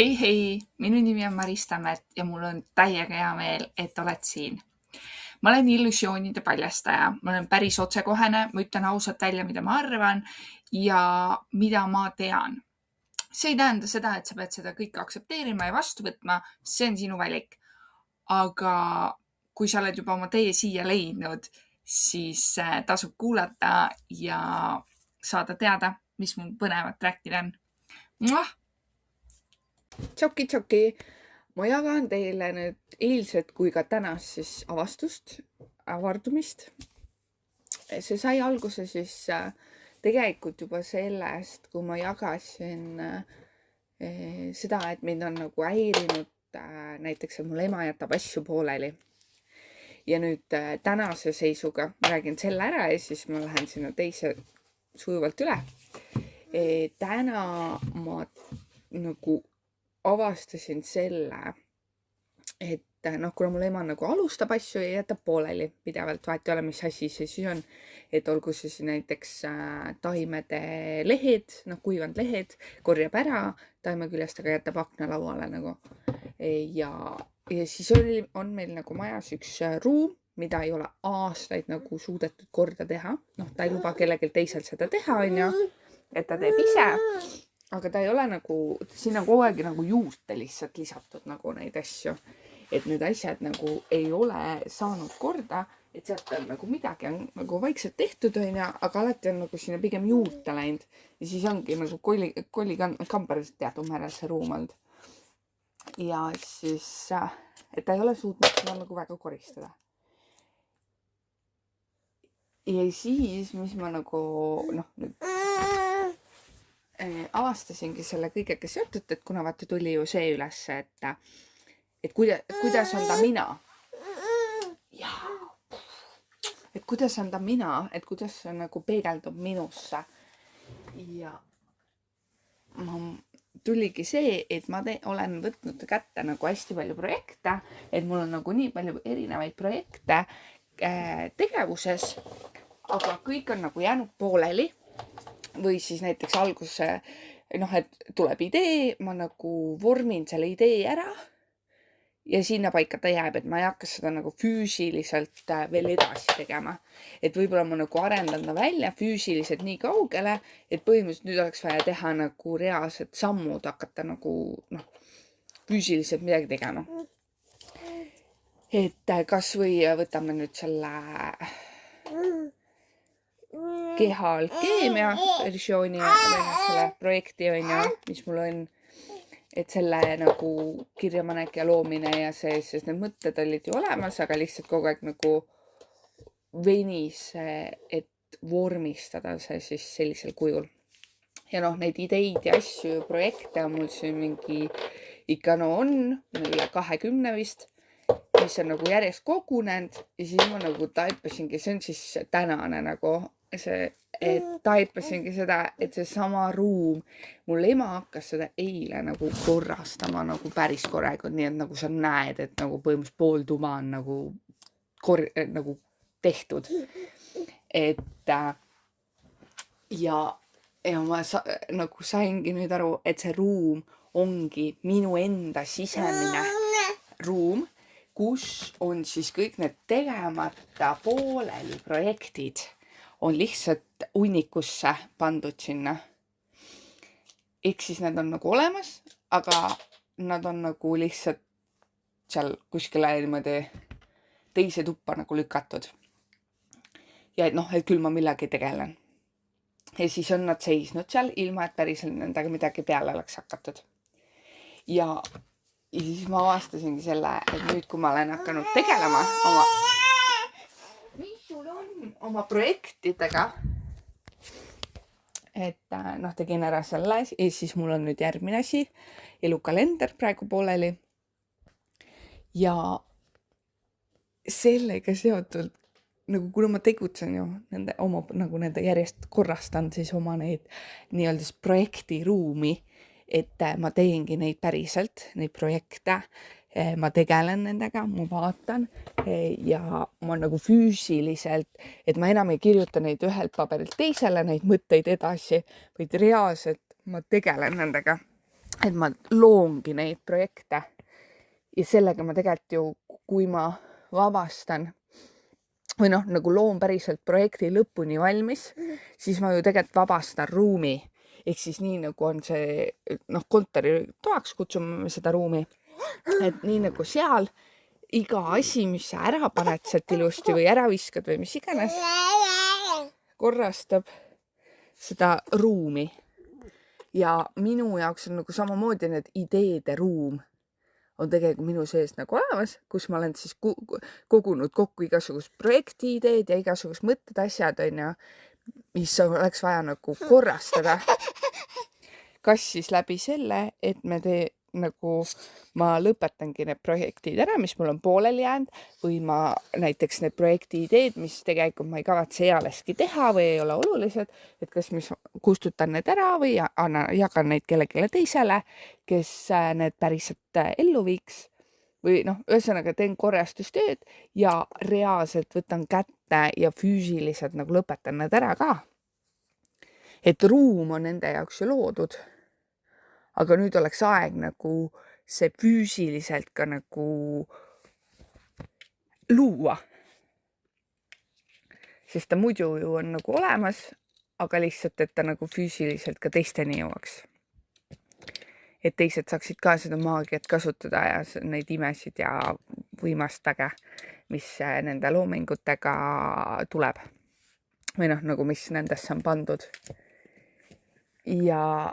Hei, minu nimi on Maris Tammet ja mul on täiega hea meel, et oled siin. Ma olen illusioonide paljastaja, ma olen päris otsekohene, ma ütlen ausalt välja, mida ma arvan ja mida ma tean. See ei tähenda seda, et sa pead seda kõike aktsepteerima ja vastu võtma, see on sinu valik. Aga kui sa oled juba oma tee siia leidnud, siis tasub kuulata ja saada teada, mis mul põnevat rääkida on. Tšoki, ma jagan teile nüüd eilset kui ka tänast siis avardumist. See sai alguse siis tegelikult juba sellest, kui ma jagasin seda, et mind on nagu häirinud näiteks, et mul ema jätab asju pooleli. Ja nüüd tänase seisuga ma räägin selle ära ja siis ma lähen sinna teise sujuvalt üle. Täna ma nagu avastasin selle, et kuna mul ema nagu alustab asju ja jätab pooleli pidevalt, vahet ei ole, mis asi see siis on, et olgu see siis näiteks taimede lehed, kuivanud lehed, korjab ära taimeküljest, aga jätab aknalauale nagu. Ja siis on meil nagu majas üks ruum, mida ei ole aastaid nagu suudetud korda teha. Ta ei luba kellelgi teisel seda teha, et ta teeb ise. Aga ta ei ole nagu, siin on kogu aeg nagu juurde lihtsalt lisatud nagu neid asju. Et need asjad nagu ei ole saanud korda, et sealt on nagu midagi on nagu vaikselt tehtud, aga alati on nagu sinna pigem juurde läinud. Ja siis ongi nagu kolikamber teatud määral see ruum olnud. Ja siis, et ta ei ole suutnud seda nagu väga koristada. Ja siis, mis ma nagu, nüüd avastasingi selle kõigega seotud, et kuna vaata tuli ju see üles, et kuidas on ta mina. Et kuidas on ta mina, et kuidas see nagu peegeldub minusse. Ja tuligi see, et ma olen võtnud kätte nagu hästi palju projekte, et mul on nagu nii palju erinevaid projekte tegevuses, aga kõik on nagu jäänud pooleli. Või siis näiteks alguse, et tuleb idee, ma nagu vormin selle idee ära ja sinna paika ta jääb, et ma ei hakka seda nagu füüsiliselt veel edasi tegema. Et võib-olla ma nagu arendan ta välja füüsiliselt nii kaugele, et põhimõtteliselt nüüd oleks vaja teha nagu reaalsed sammud, hakata nagu füüsiliselt midagi tegema. Et kas või võtame nüüd selle kehalkeemia versiooni selle projekti, mis mul on, et selle nagu kirjapanek ja loomine ja see, sest need mõtted olid ju olemas, aga lihtsalt kogu aeg nagu venis, et vormistada see siis sellisel kujul. Ja neid ideid ja asju, projekte on mul siin mingi ikka on üle 20 vist, mis on nagu järjest kogunenud ja siis ma nagu taipasingi, see on siis tänane nagu see, et taipasingi seda, et see sama ruum, mul ema hakkas seda eile nagu korrastama nagu päris korralikult, nii et nagu sa näed, et nagu põhimõtteliselt pool tuba on nagu tehtud. Et ja ma nagu saingi nüüd aru, et see ruum ongi minu enda sisemine ruum, kus on siis kõik need tegemata pooleli projektid on lihtsalt hunnikusse pandud sinna. Ehk siis nad on nagu olemas, aga nad on nagu lihtsalt seal kuskile niimoodi teise tuppa nagu lükatud. Ja et küll ma millegi tegelen. Ja siis on nad seisnud seal, ilma et päriselt nendega midagi peale oleks hakatud. Ja siis ma avastasingi selle, et nüüd kui ma olen hakanud tegelema oma projektidega, et tegin ära selle ja siis mul on nüüd järgmine asi, elukalender praegu pooleli. Ja sellega seotud, nagu kuna ma tegutsen ju nende järjest korrastan siis oma neid nii-öelda projektiruumi, et ma teengi neid päriselt, neid projekte, ma tegelen nendega, ma vaatan ja ma nagu füüsiliselt, et ma enam ei kirjuta neid ühelt paberilt teisele, neid mõtteid edasi, vaid reaalselt ma tegelen nendega. et ma loongi neid projekte ja sellega ma tegelikult ju, kui ma vabastan või noh, nagu loon päriselt projekti lõpuni valmis, siis ma ju tegelikult vabastan ruumi. Ehk siis nii nagu on see, noh, kontoritoaks kutsume seda ruumi, et nii nagu seal iga asi, mis sa ära paned sealt ilusti või ära viskad või mis iganes, korrastab seda ruumi. Ja minu jaoks on nagu samamoodi need ideede ruum on tegelikult minu sees nagu olemas, kus ma olen siis kogunud kokku igasugust projektiideed ja igasugust mõtted, asjad on ja, mis oleks vaja nagu korrastada. Kas siis läbi selle, et ma lõpetangi need projektid ära, mis mul on pooleli jäänud, või ma näiteks need projektiideed, mis tegelikult ma ei kavatse ealeski teha või ei ole olulised, et kas mis kustutan need ära või jagan neid kellelegi teisele, kes need päriselt ellu viiks. Või noh, ühesõnaga teen korrastustööd ja reaalselt võtan kätte ja füüsiliselt nagu lõpetan need ära ka. Et ruum on nende jaoks ju loodud. Aga nüüd oleks aeg nagu see füüsiliselt ka nagu luua. Sest ta muidu ju on nagu olemas, aga lihtsalt, et ta nagu füüsiliselt ka teisteni jõuaks. Et teised saaksid ka seda maagiat kasutada ja neid imesid ja võimast väge, mis nende loomingutega tuleb. Või noh, nagu mis nendesse on pandud. Ja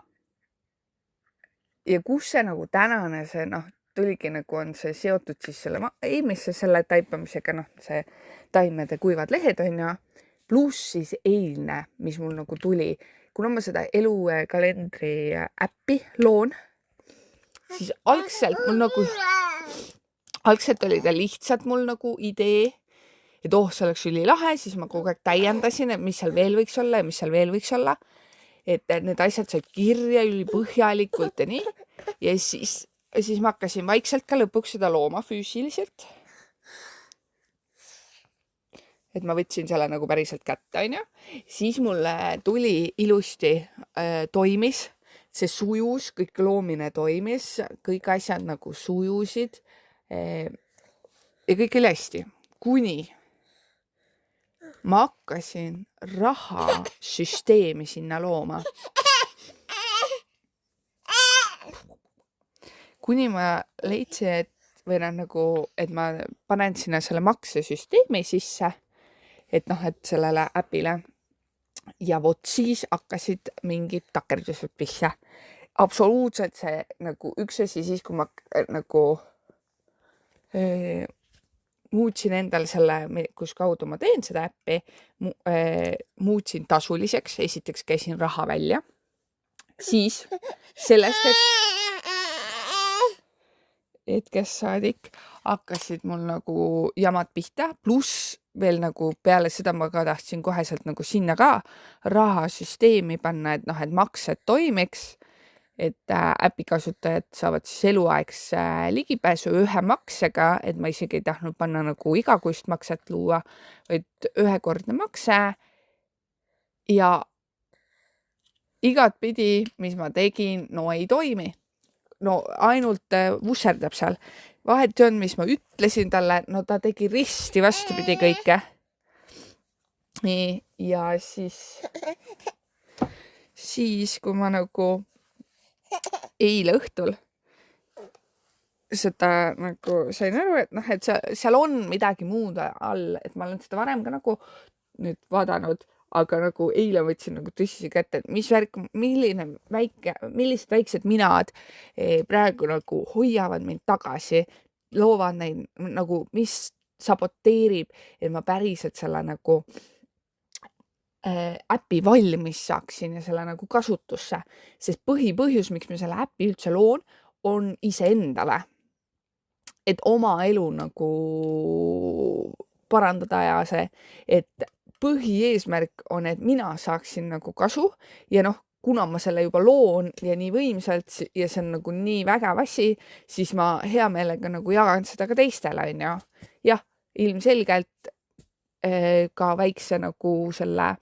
kus see nagu tänane see, noh, tuligi nagu on see seotud siis eelmise selle taipamisega, noh, see taimede kuivad lehed on ja pluss siis eilne, mis mul nagu tuli, kuna ma seda elukalendri äppi loon, siis algselt oli ta lihtsalt mul nagu idee, et see oleks ülilahe, siis ma kogu aeg täiendasin, et mis seal veel võiks olla ja mis seal veel võiks olla. Et need asjad said kirja ülipõhjalikult ja nii. Ja siis ma hakkasin vaikselt ka lõpuks seda looma füüsiliselt. Et ma võtsin selle nagu päriselt kätte, on ju. Siis mulle tuli ilusti, toimis, see sujus, kõik loomine toimis, kõik asjad nagu sujusid ja kõik oli hästi. Kuni ma hakkasin rahasüsteemi sinna looma. Kuni ma leidsin, et ma panen sinna selle maksesüsteemi sisse, et sellele äpile. Ja vot siis hakkasid mingid takerdused pihta. Absoluutselt see nagu üks asi siis, kui ma nagu muutsin endale selle, kus kaudu ma teen seda äppi, muutsin tasuliseks, esiteks käisin raha välja, siis sellest hetkest saadik hakkasid mul nagu jamad pihta, pluss veel nagu peale seda ma ka tahtsin koheselt nagu sinna ka rahasüsteemi panna, et maksed toimiks, et äpi kasutajad saavad siis eluaegse ligipääsu ühe maksega, et ma isegi ei tahtnud panna nagu igakuist makset luua, vaid ühekordne makse ja igat pidi, mis ma tegin, no ei toimi. No ainult vusserdab seal. Vahet on, mis ma ütlesin talle, no ta tegi risti vastupidi kõike. Ja siis kui ma nagu eile õhtul seda nagu sain aru, et seal on midagi muud all, et ma olen seda varem ka nagu nüüd vaadanud, aga nagu eile võtsin nagu tõsise kätte, et mis värk, millised väiksed minad praegu nagu hoiavad mind tagasi, loovad neid nagu, mis saboteerib, et ma päriselt selle nagu äpi valmis saaksin ja selle nagu kasutusse, sest põhipõhjus, miks me selle äpi üldse loon, on iseendale, et oma elu nagu parandada ja see, et põhieesmärk on, et mina saaksin nagu kasu ja kuna ma selle juba loon ja nii võimsalt ja see on nagu nii vägev asi, siis ma hea meelega nagu jagan seda ka teistele, on ju. Jah, ilmselgelt ka väikse nagu selle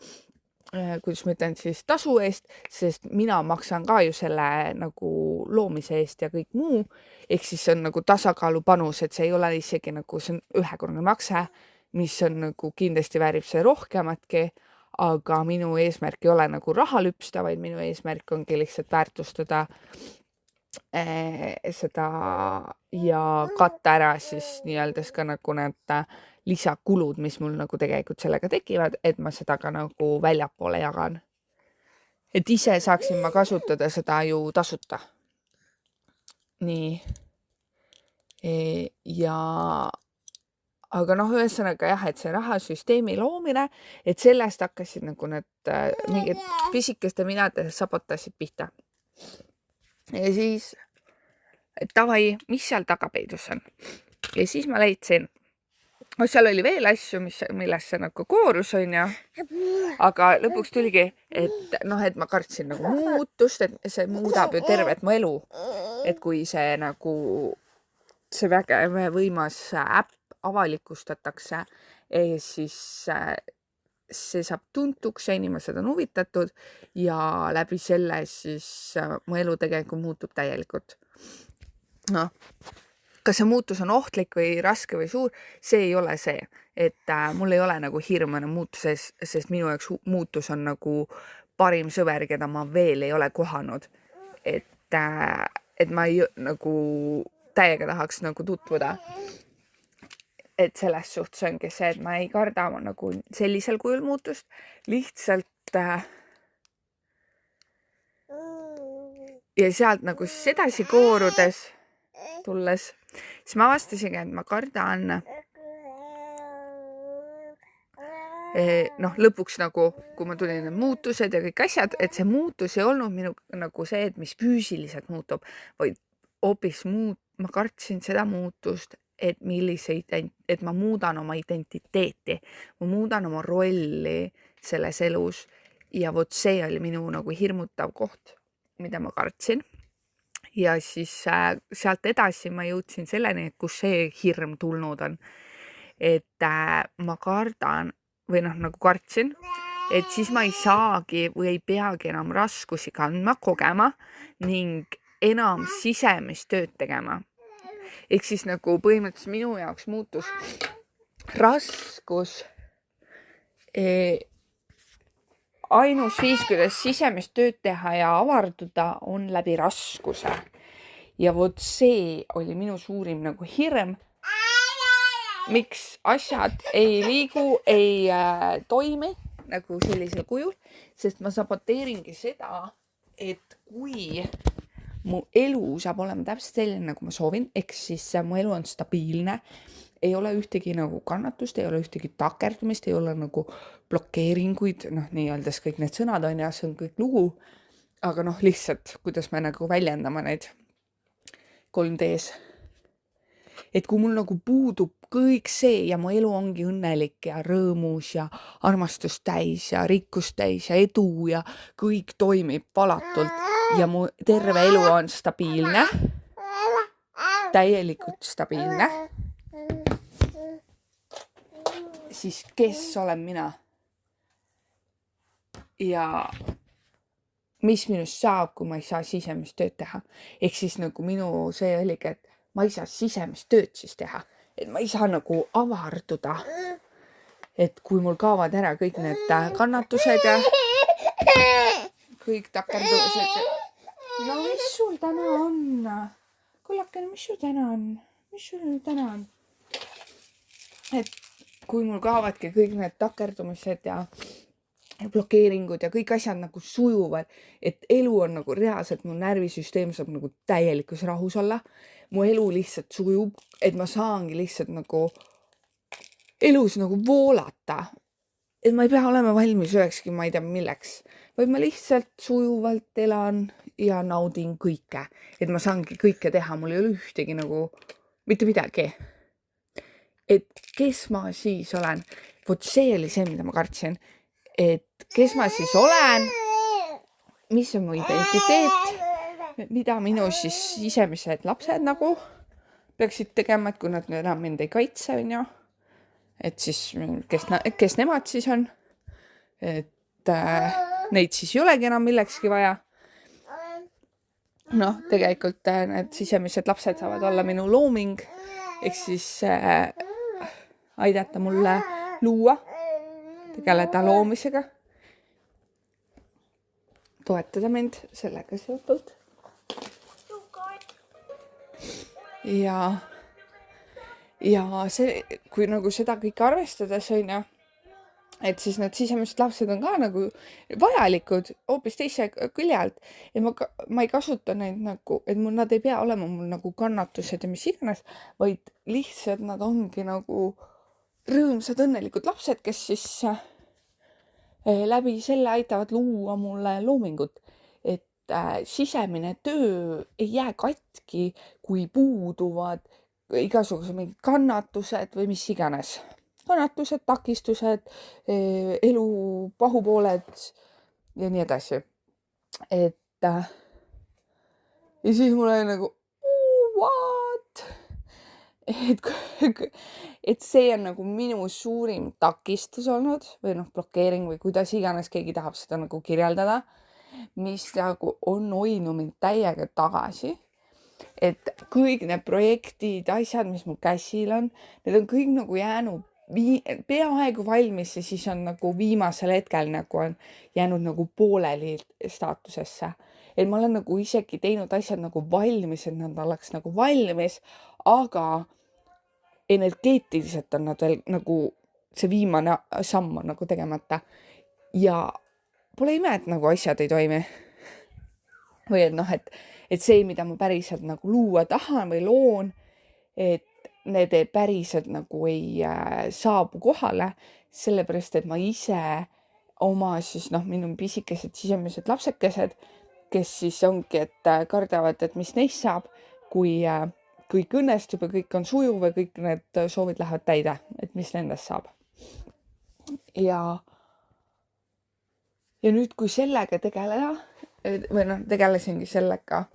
kuidas ma ütlen siis, tasu eest, sest mina maksan ka ju selle nagu loomise eest ja kõik muu. Ehk siis see on nagu tasakaalu panus, et see ei ole isegi nagu, see on ühekordne makse, mis on nagu kindlasti väärib see rohkematki, aga minu eesmärk ei ole nagu raha lüpsta, vaid minu eesmärk ongi lihtsalt väärtustada seda ja katta ära siis nii-öeldes ka nagu need lisakulud, mis mul nagu tegelikult sellega tekivad, et ma seda ka nagu väljapoole jagan. Et ise saaksin ma kasutada seda ju tasuta. Nii. Ja aga noh, ühesõnaga jah, et see rahasüsteemi loomine, et sellest hakkasid nagu need mingid pisikeste minade sabotasid pihta. Ja siis, et davai, mis seal tagapeidus on? Ja siis ma leidsin, seal oli veel asju, millest see nagu koorus on ja, aga lõpuks tuligi, et noh, et ma kartsin nagu muutust, et see muudab ju tervet mu elu. Et kui see nagu, see vägev võimas äpp avalikustatakse, siis see saab tuntuks ja inimesed on huvitatud ja läbi selle siis mu elu tegelikult muutub täielikult. Noh, kas see muutus on ohtlik või raske või suur, see ei ole see, et mul ei ole nagu hirmane muutuses, sest minu jaoks muutus on nagu parim sõber, keda ma veel ei ole kohanud. Et ma ei nagu täiega tahaks nagu tutvuda. Et selles suhtes ongi see, et ma ei karda nagu sellisel kujul muutust, lihtsalt ja sealt nagu siis edasi koorudes tulles, siis ma avastasingi, et ma kardan noh, lõpuks nagu, kui ma tulin need muutused ja kõik asjad, et see muutus ei olnud minu nagu see, et mis füüsiliselt muutub, vaid hoopis ma kartsin seda muutust, et et ma muudan oma identiteeti, ma muudan oma rolli selles elus ja vot see oli minu nagu hirmutav koht, mida ma kartsin. Ja siis sealt edasi ma jõudsin selleni, kus see hirm tulnud on. Et ma kardan või noh, nagu kartsin, et siis ma ei saagi või ei peagi enam raskusi kandma, kogema ning enam sisemist tööd tegema. Ehk siis nagu põhimõtteliselt minu jaoks muutus raskus ainus viis, kuidas sisemist tööd teha ja avarduda, on läbi raskuse. Ja vot see oli minu suurim nagu hirm, miks asjad ei liigu, ei toimi nagu sellisel kujul, sest ma saboteeringi seda, et kui mu elu saab olema täpselt selline, nagu ma soovin, eks siis mu elu on stabiilne, ei ole ühtegi nagu kannatust, ei ole ühtegi takerdumist, ei ole nagu blokeeringuid, noh, nii öeldes kõik need sõnad on ja see on kõik lugu, aga noh, lihtsalt, kuidas me nagu väljendame neid 3D-s. Et kui mul nagu puudub kõik see ja mu elu ongi õnnelik ja rõõmus ja armastust täis ja rikkust täis ja edu ja kõik toimib valatult ja mu terve elu on stabiilne, täielikult stabiilne, siis kes olen mina? Ja mis minust saab, kui ma ei saa sisemist tööd teha? Ehk siis nagu minu see oligi, et ma ei saa sisemist tööd siis teha, et ma ei saa nagu avarduda, et kui mul kaovad ära kõik need kannatused ja kõik takerdused. No mis sul täna on? Kullakene, mis sul täna on? Mis sul täna on? Et kui mul kaovadki kõik need takerdumised ja blokeeringud ja kõik asjad nagu sujuvad, et elu on nagu reaalselt, mu närvisüsteem saab nagu täielikus rahus olla. Mu elu lihtsalt sujub, et ma saangi lihtsalt nagu elus nagu voolata. Et ma ei pea olema valmis ühekski, ma ei tea milleks, vaid ma lihtsalt sujuvalt elan ja naudin kõike. Et ma saangi kõike teha, mul ei ole ühtegi nagu mitte midagi. Et kes ma siis olen? Vot see oli see, mida ma kartsin. Et kes ma siis olen? Mis on mu identiteet? Mida minu siis sisemised lapsed nagu peaksid tegema, et kui nad enam mind ei kaitse, on ju. Et siis, kes nemad siis on? Et neid siis ei olegi enam millekski vaja. Noh, tegelikult need sisemised lapsed saavad olla minu looming, ehk siis aidata mulle luua, tegeleda loomisega, toetada mind sellega seotult. Ja see, kui nagu seda kõike arvestades on ju, et siis need sisemised lapsed on ka nagu vajalikud hoopis teise külje alt ja ma ei kasuta neid nagu, et nad ei pea olema mul nagu kannatused ja mis iganes, vaid lihtsalt nad ongi nagu rõõmsad, õnnelikud lapsed, kes siis läbi selle aitavad luua mulle loomingut, et sisemine töö ei jää katki, kui puuduvad igasugused mingid kannatused või mis iganes. Kannatused, takistused, elu pahupooled ja nii edasi. Ja siis mul oli nagu, what? Et see on nagu minu suurim takistus olnud või blokeering või kuidas iganes keegi tahab seda nagu kirjeldada, mis nagu on hoidnud mind täiega tagasi. Et kõik need projektid, asjad, mis mul käsil on, need on kõik nagu jäänud peaaegu valmis ja siis on nagu viimasel hetkel nagu on jäänud nagu pooleli staatusesse. Et ma olen nagu isegi teinud asjad nagu valmis, et nad oleks nagu valmis, aga energeetiliselt on nad veel nagu see viimane samm on nagu tegemata. Ja pole ime, et nagu asjad ei toimi. Või et see, mida ma päriselt nagu luua tahan või loon, et need päriselt nagu ei saabu kohale, sellepärast, et ma ise oma siis minu pisikesed sisemised lapsekesed, kes siis ongi, et kardavad, et mis neist saab, kui kõik õnnestub ja kõik on sujuv ja kõik need soovid lähevad täide, et mis nendest saab. Ja nüüd, kui sellega tegeleda, või tegelesingi sellega,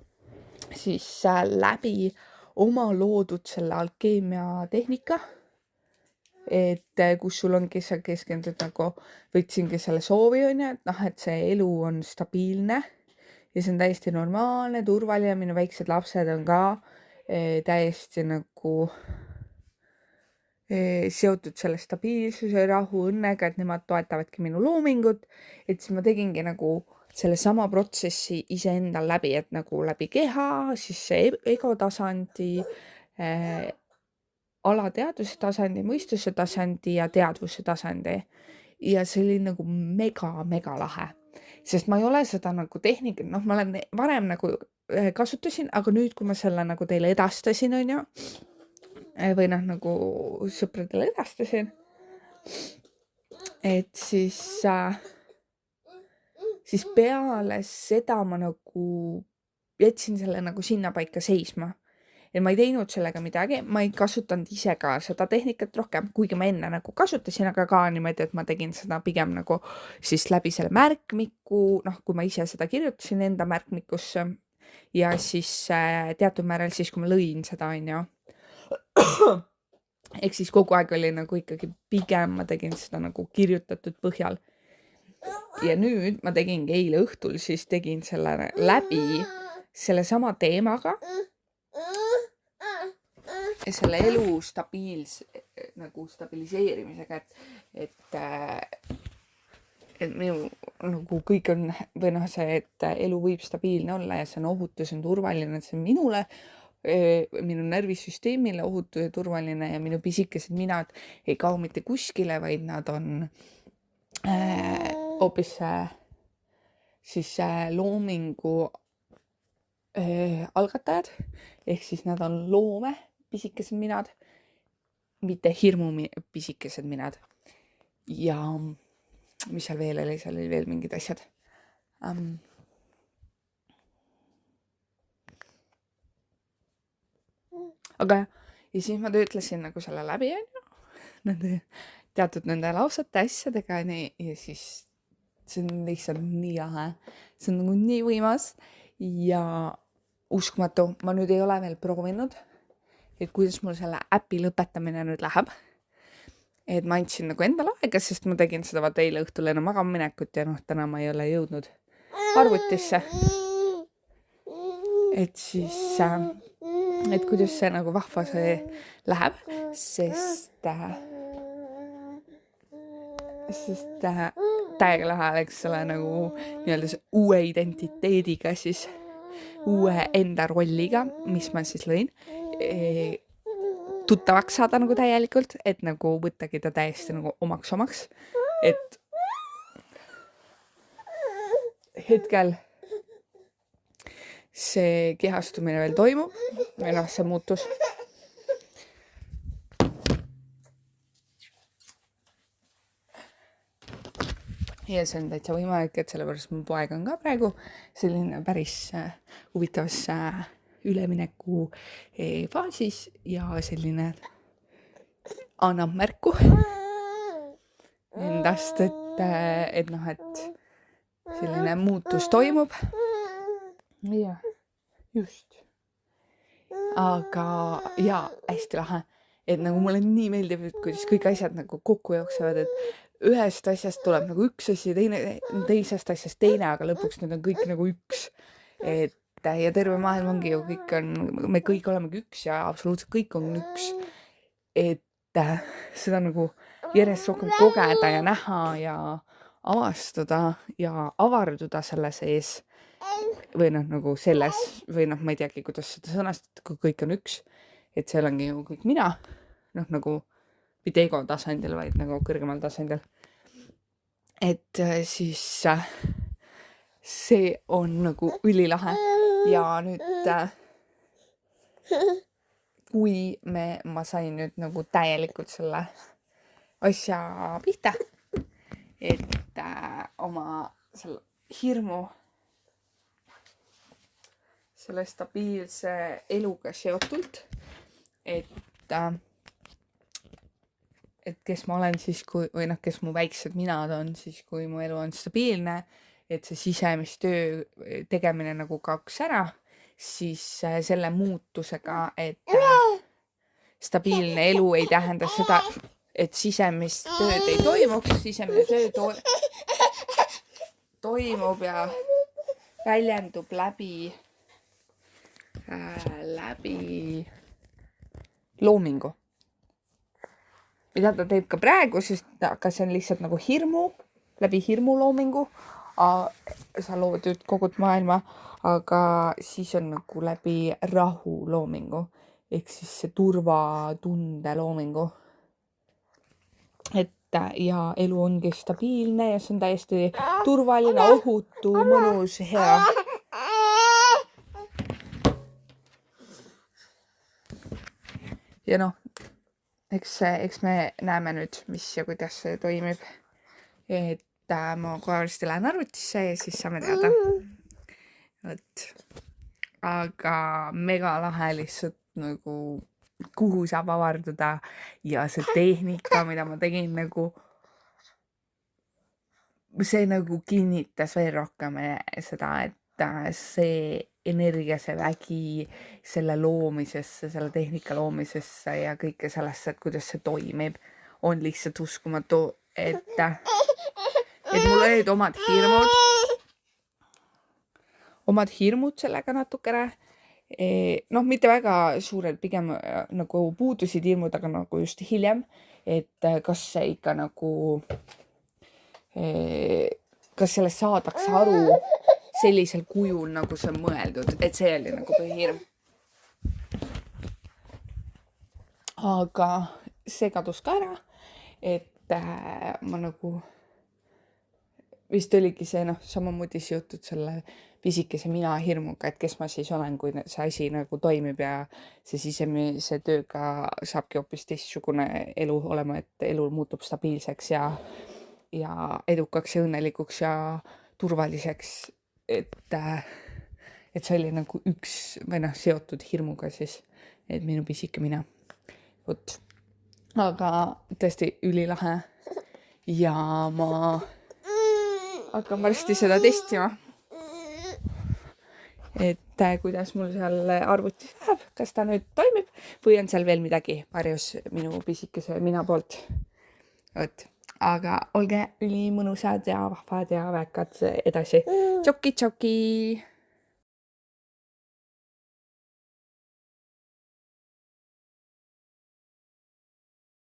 siis läbi oma loodud selle alkeemia tehnika, et kus sul ongi sa keskendud nagu, võtsingi selle soovi on ju, et see elu on stabiilne ja see on täiesti normaalne, turvaline, minu väiksed lapsed on ka täiesti nagu seotud selle stabiilsuse, rahu, õnnega, et nemad toetavadki minu loomingut, et siis ma tegingi nagu selle sama protsessi iseendal läbi, et nagu läbi keha, siis see ego tasandi, alateadvuse tasandi, mõistuse tasandi ja teadvuse tasandi. Ja see oli nagu mega lahe, sest ma ei ole seda nagu tehnikat, ma olen varem nagu kasutasin, aga nüüd, kui ma selle nagu teile edastasin, on ju, või nagu sõpradele edastasin, et siis peale seda ma nagu jätsin selle nagu sinna paika seisma. Et ma ei teinud sellega midagi, ma ei kasutanud ise ka seda tehnikat rohkem, kuigi ma enne nagu kasutasin, aga ka niimoodi, et ma tegin seda pigem nagu siis läbi selle märkmiku, kui ma ise seda kirjutasin enda märkmikusse ja siis teatud määral siis, kui ma lõin seda, on ju. Ehk siis kogu aeg oli nagu ikkagi pigem ma tegin seda nagu kirjutatud põhjal. Ja nüüd ma tegingi eile õhtul, siis tegin selle läbi selle sama teemaga ja selle elu nagu stabiliseerimisega, et minu nagu kõik on, või see, et elu võib stabiilne olla ja see on ohutu, see on turvaline, see on minule, minu närvisüsteemile ohutu ja turvaline ja minu pisikesed minad ei kao mitte kuskile, vaid nad on hoopis siis loomingu algatajad, ehk siis nad on loome pisikesed minad, mitte hirmu pisikesed minad. Ja mis seal veel oli, seal oli veel mingid asjad. Aga ja siis ma töötlesin nagu selle läbi, teatud nende lausete asjadega ja siis see on lihtsalt nii lahe. See on nagu nii võimas ja uskmatu. Ma nüüd ei ole veel proovinud, et kuidas mul selle äpi lõpetamine nüüd läheb. et ma andsin nagu endale aega, sest ma tegin seda vaata eile õhtul enne magama minekut ja täna ma ei ole jõudnud arvutisse. Et siis, et kuidas see nagu vahva see läheb, sest täiega lahe oleks selle nagu nii-öelda see uue identiteediga siis, uue enda rolliga, mis ma siis lõin, tuttavaks saada nagu täielikult, et nagu võttagi ta täiesti nagu omaks, et hetkel see kehastumine veel toimub või noh, see muutus. Ja see on täitsa võimalik, et sellepärast mu poeg on ka praegu selline päris huvitavas ülemineku faasis ja selline annab märku endast, et noh, et selline muutus toimub. Ja, just. Aga ja hästi lahe, et nagu mulle nii meeldib, et kuidas kõik asjad nagu kokku jooksevad, et ühest asjast tuleb nagu üks asi, teisest asjast teine, aga lõpuks need on kõik nagu üks. Et ja terve maailm ongi ju, me kõik olemegi üks ja absoluutselt kõik on üks. Et seda nagu järjest rohkem kogeda ja näha ja avastada ja avarduda selle sees või noh, nagu selles või noh, ma ei teagi, kuidas seda sõnastada, kui kõik on üks, et seal ongi ju kõik mina, noh nagu mitte ego tasandil, vaid nagu kõrgemal tasandil. Et siis see on nagu ülilahe ja nüüd kui ma sain nüüd nagu täielikult selle asja pihta, et oma selle hirmu selle stabiilse eluga seotult, et kes ma olen siis, või noh, kes mu väiksed minad on siis, kui mu elu on stabiilne, et see sisemistöö tegemine nagu kaoks ära, siis selle muutusega, et stabiilne elu ei tähenda seda, et sisemist tööd ei toimuks, sisemine töö toimub ja väljendub läbi loomingu. Mida ta teeb ka praegu, sest aga see on lihtsalt nagu läbi hirmu loomingu. Sa lood ju kogud maailma, aga siis on nagu läbi rahu loomingu. Ehk siis see turvatunde loomingu. Et ja elu ongi stabiilne ja see on täiesti turvaline, ohutu, mõnus, hea. Ja noh, eks me näeme nüüd, mis ja kuidas see toimib. Et ma kohe varsti lähen arvutisse ja siis saame teada. Aga mega lahe lihtsalt nagu, kuhu saab avarduda ja see tehnika, mida ma tegin nagu, see nagu kinnitas veel rohkem seda, et see energia, see vägi selle loomisesse, selle tehnika loomisesse ja kõike sellesse, et kuidas see toimib, on lihtsalt uskumatu, et mul olid omad hirmud sellega natukene, noh, mitte väga suured, pigem nagu puudusid hirmud, aga nagu just hiljem, et kas see ikka nagu, kas sellest saadakse aru sellisel kujul, nagu see on mõeldud, et see oli nagu põhihirm. Aga see kadus ka ära, et ma nagu vist oligi see samamoodi seotud selle pisikese mina hirmuga, et kes ma siis olen, kui see asi nagu toimib ja see sisemise tööga saabki hoopis teistsugune elu olema, et elu muutub stabiilseks ja edukaks ja õnnelikuks ja turvaliseks. Et see oli nagu üks või seotud hirmuga siis, et minu pisike mina. Vot. Aga tõesti ülilahe ja ma hakkan varsti seda testima. Et kuidas mul seal arvutis läheb, kas ta nüüd toimib või on seal veel midagi varjus minu pisikese mina poolt. vot, aga olge ülimõnusad ja vahvad ja väekad edasi. Tšoki-tšoki!